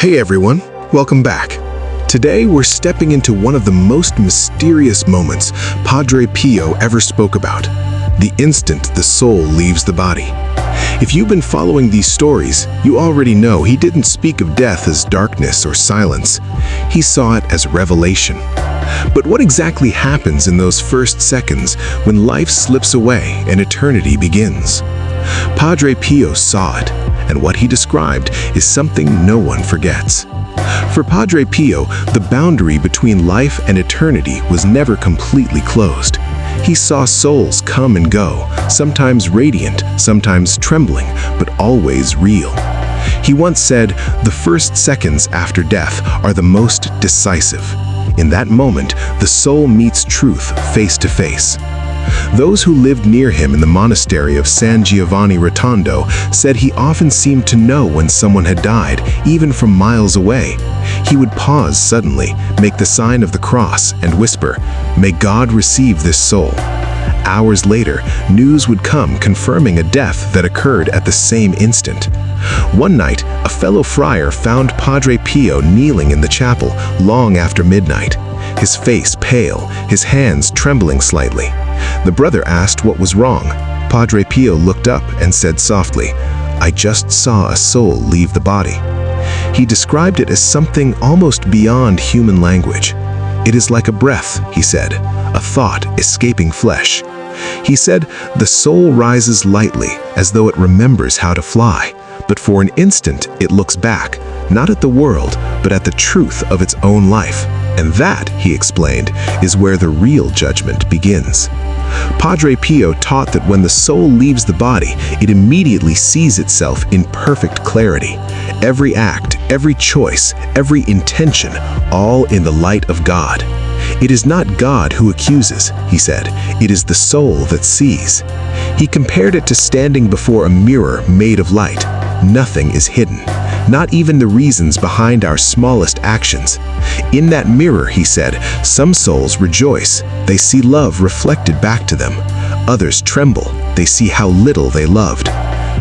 Hey everyone, welcome back. Today we're stepping into one of the most mysterious moments Padre Pio ever spoke about, the instant the soul leaves the body. If you've been following these stories, you already know he didn't speak of death as darkness or silence. He saw it as revelation. But what exactly happens in those first seconds when life slips away and eternity begins? Padre Pio saw it, and what he described is something no one forgets. For Padre Pio, the boundary between life and eternity was never completely closed. He saw souls come and go, sometimes radiant, sometimes trembling, but always real. He once said, "The first seconds after death are the most decisive. In that moment, the soul meets truth face to face." Those who lived near him in the monastery of San Giovanni Rotondo said he often seemed to know when someone had died, even from miles away. He would pause suddenly, make the sign of the cross, and whisper, "May God receive this soul." Hours later, news would come confirming a death that occurred at the same instant. One night, a fellow friar found Padre Pio kneeling in the chapel long after midnight, his face pale, his hands trembling slightly. The brother asked what was wrong. Padre Pio looked up and said softly, "I just saw a soul leave the body." He described it as something almost beyond human language. "It is like a breath," he said, "a thought escaping flesh." He said the soul rises lightly, as though it remembers how to fly, but for an instant it looks back, not at the world, but at the truth of its own life. And that, he explained, is where the real judgment begins. Padre Pio taught that when the soul leaves the body, it immediately sees itself in perfect clarity. Every act, every choice, every intention, all in the light of God. It is not God who accuses, he said, it is the soul that sees. He compared it to standing before a mirror made of light. Nothing is hidden, not even the reasons behind our smallest actions. In that mirror, he said, some souls rejoice, they see love reflected back to them. Others tremble, they see how little they loved.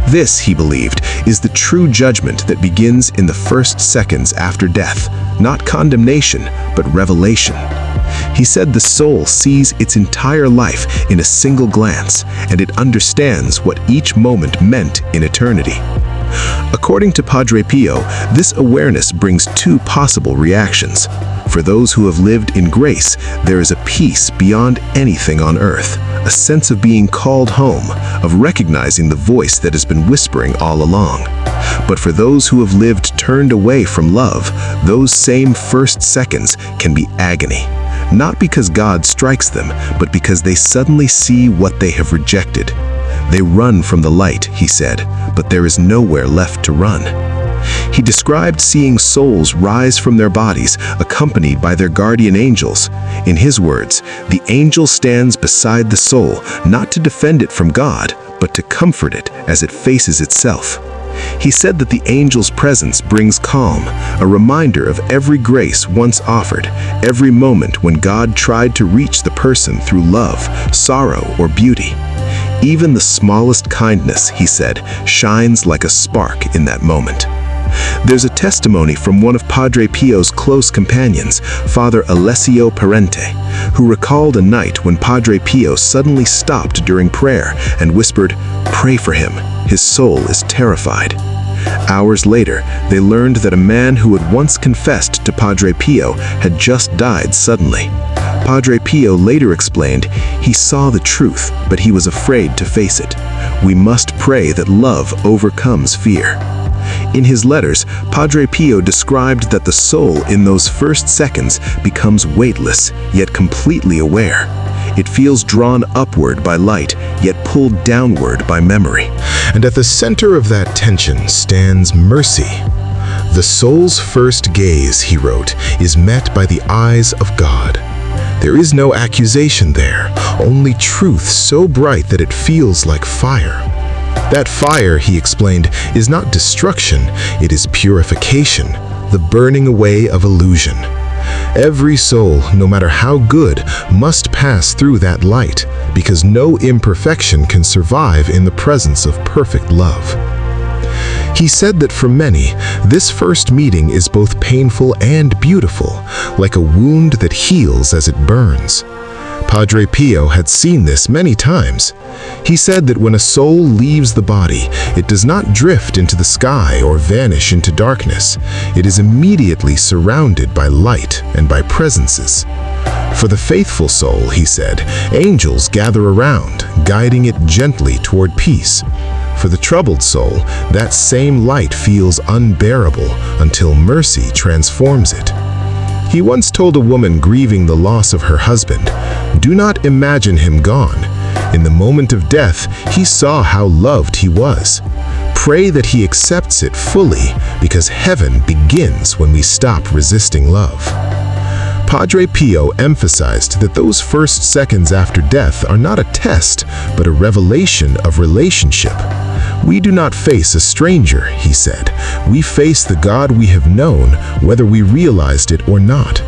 This, he believed, is the true judgment that begins in the first seconds after death, not condemnation, but revelation. He said the soul sees its entire life in a single glance, and it understands what each moment meant in eternity. According to Padre Pio, this awareness brings two possible reactions. For those who have lived in grace, there is a peace beyond anything on earth, a sense of being called home, of recognizing the voice that has been whispering all along. But for those who have lived turned away from love, those same first seconds can be agony. Not because God strikes them, but because they suddenly see what they have rejected. They run from the light, he said, but there is nowhere left to run. He described seeing souls rise from their bodies, accompanied by their guardian angels. In his words, the angel stands beside the soul, not to defend it from God, but to comfort it as it faces itself. He said that the angel's presence brings calm, a reminder of every grace once offered, every moment when God tried to reach the person through love, sorrow, or beauty. Even the smallest kindness, he said, shines like a spark in that moment. There's a testimony from one of Padre Pio's close companions, Father Alessio Parente, who recalled a night when Padre Pio suddenly stopped during prayer and whispered, "Pray for him, his soul is terrified." Hours later, they learned that a man who had once confessed to Padre Pio had just died suddenly. Padre Pio later explained, he saw the truth, but he was afraid to face it. We must pray that love overcomes fear. In his letters, Padre Pio described that the soul in those first seconds becomes weightless, yet completely aware. It feels drawn upward by light, yet pulled downward by memory. And at the center of that tension stands mercy. The soul's first gaze, he wrote, is met by the eyes of God. There is no accusation there, only truth so bright that it feels like fire. That fire, he explained, is not destruction, it is purification, the burning away of illusion. Every soul, no matter how good, must pass through that light, because no imperfection can survive in the presence of perfect love. He said that for many, this first meeting is both painful and beautiful, like a wound that heals as it burns. Padre Pio had seen this many times. He said that when a soul leaves the body, it does not drift into the sky or vanish into darkness. It is immediately surrounded by light and by presences. For the faithful soul, he said, angels gather around, guiding it gently toward peace. For the troubled soul, that same light feels unbearable until mercy transforms it. He once told a woman grieving the loss of her husband, "Do not imagine him gone. In the moment of death, he saw how loved he was. Pray that he accepts it fully, because heaven begins when we stop resisting love." Padre Pio emphasized that those first seconds after death are not a test, but a revelation of relationship. We do not face a stranger, he said. We face the God we have known, whether we realized it or not.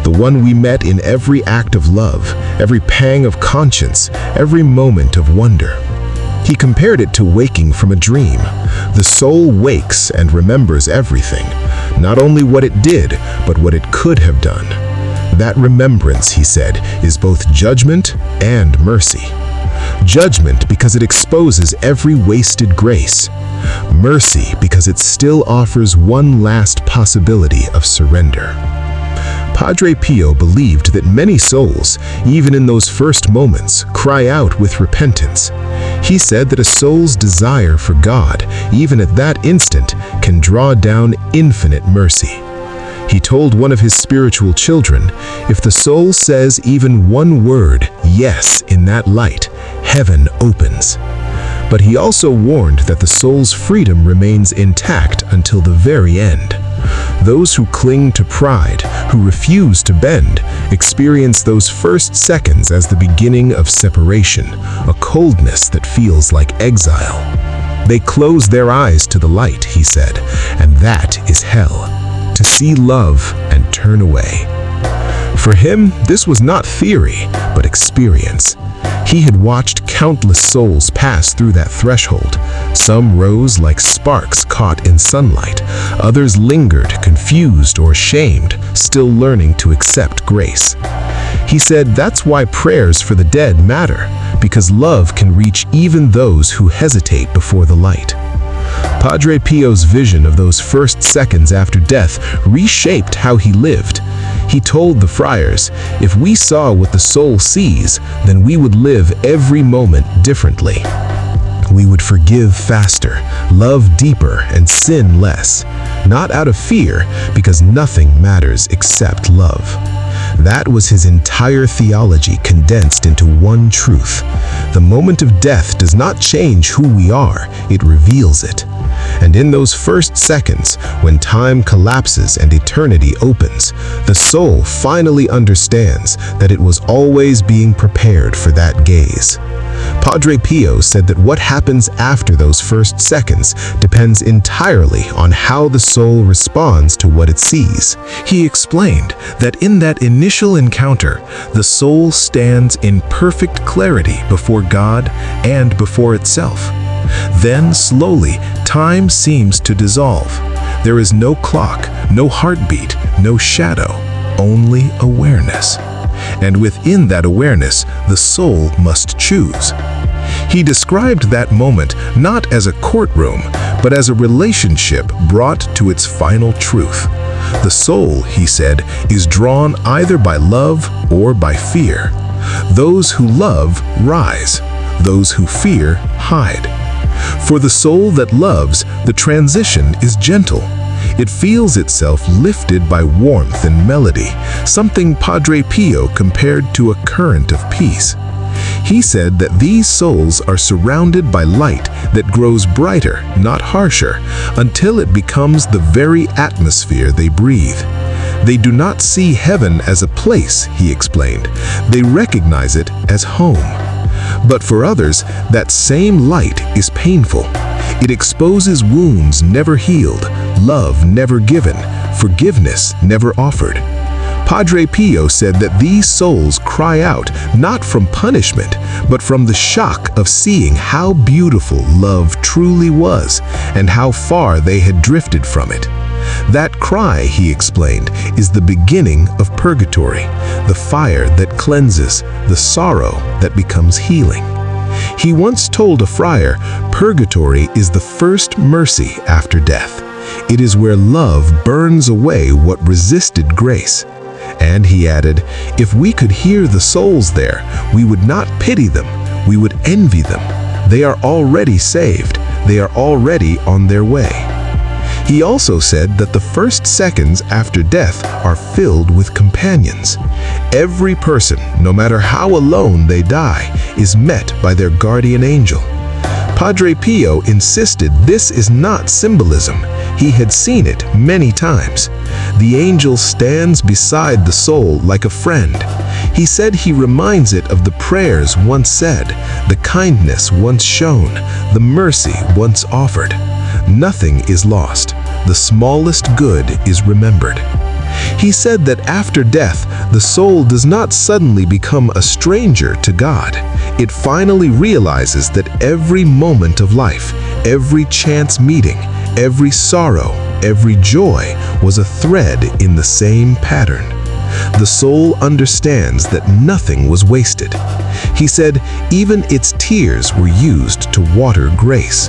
The one we met in every act of love, every pang of conscience, every moment of wonder. He compared it to waking from a dream. The soul wakes and remembers everything, not only what it did, but what it could have done. That remembrance, he said, is both judgment and mercy. Judgment because it exposes every wasted grace. Mercy because it still offers one last possibility of surrender. Padre Pio believed that many souls, even in those first moments, cry out with repentance. He said that a soul's desire for God, even at that instant, can draw down infinite mercy. He told one of his spiritual children, if the soul says even one word, yes, in that light, heaven opens. But he also warned that the soul's freedom remains intact until the very end. Those who cling to pride, who refuse to bend, experience those first seconds as the beginning of separation, a coldness that feels like exile. They close their eyes to the light, he said, and that is hell. To see love and turn away. For him, this was not theory, but experience. He had watched countless souls pass through that threshold. Some rose like sparks caught in sunlight. Others lingered, confused or shamed, still learning to accept grace. He said that's why prayers for the dead matter, because love can reach even those who hesitate before the light. Padre Pio's vision of those first seconds after death reshaped how he lived. He told the friars, if we saw what the soul sees, then we would live every moment differently. We would forgive faster, love deeper, and sin less. Not out of fear, because nothing matters except love. That was his entire theology condensed into one truth. The moment of death does not change who we are, it reveals it. And in those first seconds, when time collapses and eternity opens, the soul finally understands that it was always being prepared for that gaze. Padre Pio said that what happens after those first seconds depends entirely on how the soul responds to what it sees. He explained that in that initial encounter, the soul stands in perfect clarity before God and before itself. Then, slowly, time seems to dissolve. There is no clock, no heartbeat, no shadow, only awareness. And within that awareness, the soul must choose. He described that moment not as a courtroom, but as a relationship brought to its final truth. The soul, he said, is drawn either by love or by fear. Those who love rise. Those who fear hide. For the soul that loves, the transition is gentle. It feels itself lifted by warmth and melody, something Padre Pio compared to a current of peace. He said that these souls are surrounded by light that grows brighter, not harsher, until it becomes the very atmosphere they breathe. They do not see heaven as a place, he explained. They recognize it as home. But for others, that same light is painful. It exposes wounds never healed, love never given, forgiveness never offered. Padre Pio said that these souls cry out not from punishment, but from the shock of seeing how beautiful love truly was and how far they had drifted from it. That cry, he explained, is the beginning of purgatory, the fire that cleanses, the sorrow that becomes healing. He once told a friar, purgatory is the first mercy after death. It is where love burns away what resisted grace. And he added, if we could hear the souls there, we would not pity them, we would envy them. They are already saved, they are already on their way. He also said that the first seconds after death are filled with companions. Every person, no matter how alone they die, is met by their guardian angel. Padre Pio insisted this is not symbolism. He had seen it many times. The angel stands beside the soul like a friend. He said he reminds it of the prayers once said, the kindness once shown, the mercy once offered. Nothing is lost. The smallest good is remembered. He said that after death, the soul does not suddenly become a stranger to God. It finally realizes that every moment of life, every chance meeting, every sorrow, every joy was a thread in the same pattern. The soul understands that nothing was wasted. He said even its tears were used to water grace.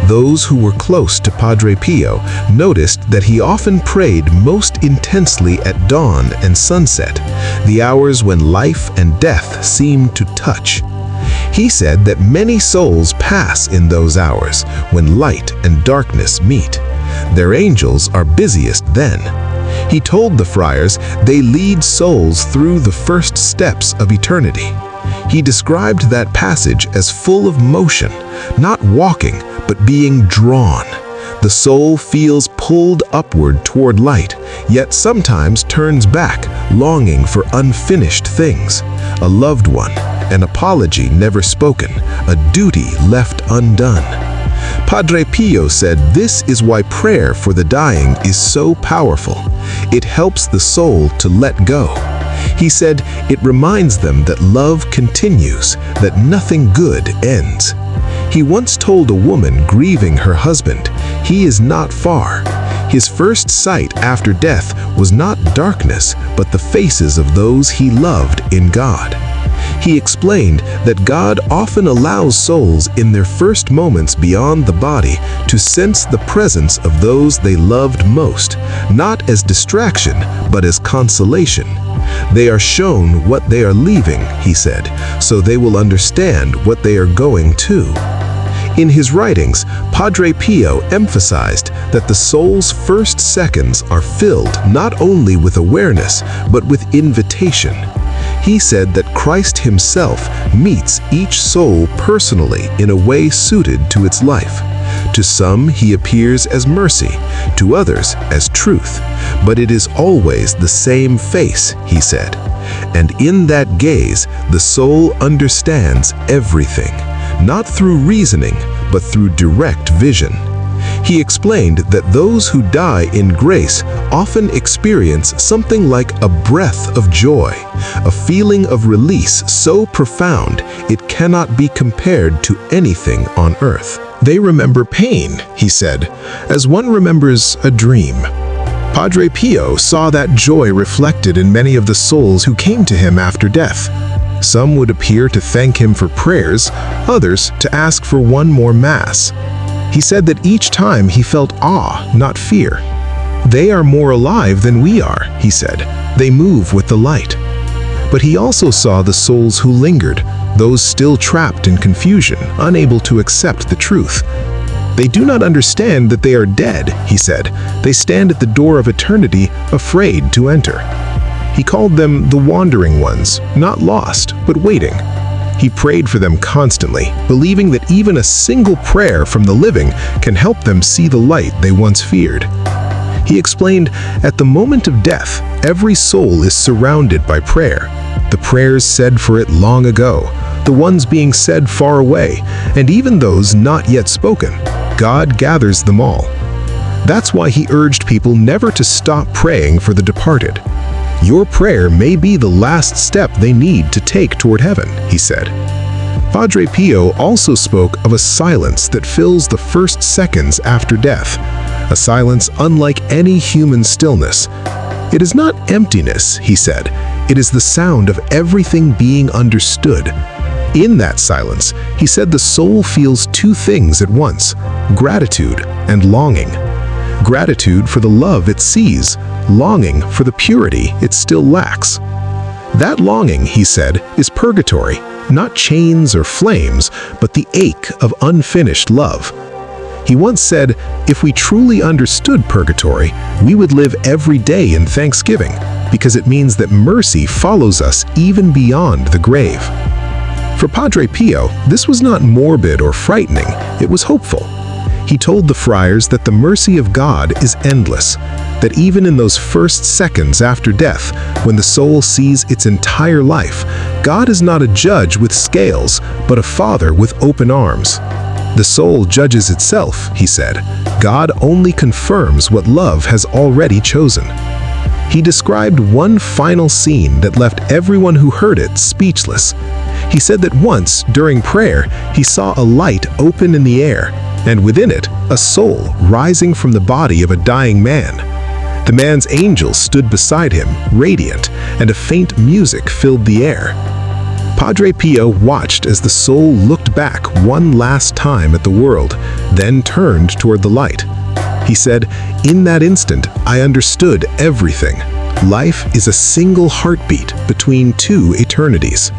Those who were close to Padre Pio noticed that he often prayed most intensely at dawn and sunset, the hours when life and death seemed to touch. He said that many souls pass in those hours when light and darkness meet. Their angels are busiest then. He told the friars they lead souls through the first steps of eternity. He described that passage as full of motion, not walking, but being drawn. The soul feels pulled upward toward light, yet sometimes turns back, longing for unfinished things, a loved one, an apology never spoken, a duty left undone. Padre Pio said this is why prayer for the dying is so powerful. It helps the soul to let go. He said it reminds them that love continues, that nothing good ends. He once told a woman grieving her husband, he is not far. His first sight after death was not darkness, but the faces of those he loved in God. He explained that God often allows souls in their first moments beyond the body to sense the presence of those they loved most, not as distraction, but as consolation. They are shown what they are leaving, he said, so they will understand what they are going to. In his writings, Padre Pio emphasized that the soul's first seconds are filled not only with awareness, but with invitation. He said that Christ himself meets each soul personally in a way suited to its life. To some, he appears as mercy, to others as truth, but it is always the same face, he said. And in that gaze, the soul understands everything, not through reasoning, but through direct vision. He explained that those who die in grace often experience something like a breath of joy, a feeling of release so profound it cannot be compared to anything on earth. They remember pain, he said, as one remembers a dream. Padre Pio saw that joy reflected in many of the souls who came to him after death. Some would appear to thank him for prayers, others to ask for one more Mass. He said that each time he felt awe, not fear. They are more alive than we are, he said. They move with the light. But he also saw the souls who lingered, those still trapped in confusion, unable to accept the truth. They do not understand that they are dead, he said. They stand at the door of eternity, afraid to enter. He called them the wandering ones, not lost, but waiting. He prayed for them constantly, believing that even a single prayer from the living can help them see the light they once feared. He explained, at the moment of death, every soul is surrounded by prayer. The prayers said for it long ago, the ones being said far away, and even those not yet spoken. God gathers them all. That's why he urged people never to stop praying for the departed. Your prayer may be the last step they need to take toward heaven, he said. Padre Pio also spoke of a silence that fills the first seconds after death, a silence unlike any human stillness. It is not emptiness, he said. It is the sound of everything being understood. In that silence, he said the soul feels two things at once, gratitude and longing. Gratitude for the love it sees, longing for the purity it still lacks. That longing, he said, is purgatory, not chains or flames, but the ache of unfinished love. He once said, if we truly understood purgatory, we would live every day in thanksgiving, because it means that mercy follows us even beyond the grave. For Padre Pio, this was not morbid or frightening, it was hopeful. He told the friars that the mercy of God is endless, that even in those first seconds after death, when the soul sees its entire life, God is not a judge with scales, but a father with open arms. The soul judges itself, he said. God only confirms what love has already chosen. He described one final scene that left everyone who heard it speechless. He said that once, during prayer, he saw a light open in the air, and within it, a soul rising from the body of a dying man. The man's angel stood beside him, radiant, and a faint music filled the air. Padre Pio watched as the soul looked back one last time at the world, then turned toward the light. He said, "In that instant, I understood everything. Life is a single heartbeat between two eternities."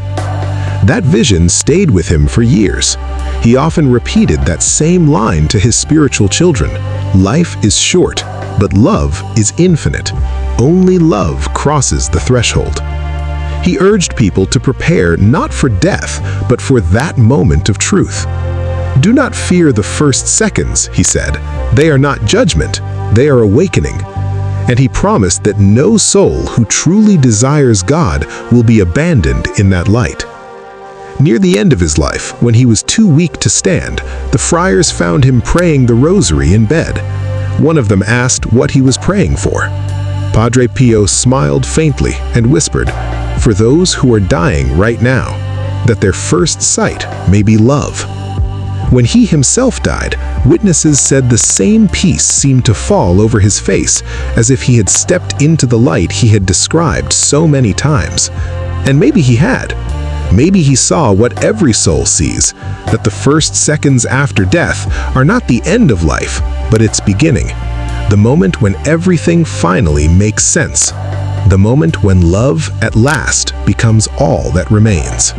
That vision stayed with him for years. He often repeated that same line to his spiritual children. Life is short, but love is infinite. Only love crosses the threshold. He urged people to prepare not for death, but for that moment of truth. Do not fear the first seconds, he said. They are not judgment, they are awakening. And he promised that no soul who truly desires God will be abandoned in that light. Near the end of his life, when he was too weak to stand, the friars found him praying the rosary in bed. One of them asked what he was praying for. Padre Pio smiled faintly and whispered, "For those who are dying right now, that their first sight may be love." When he himself died, witnesses said the same peace seemed to fall over his face, as if he had stepped into the light he had described so many times. And maybe he had. Maybe he saw what every soul sees, that the first seconds after death are not the end of life, but its beginning. The moment when everything finally makes sense. The moment when love, at last, becomes all that remains.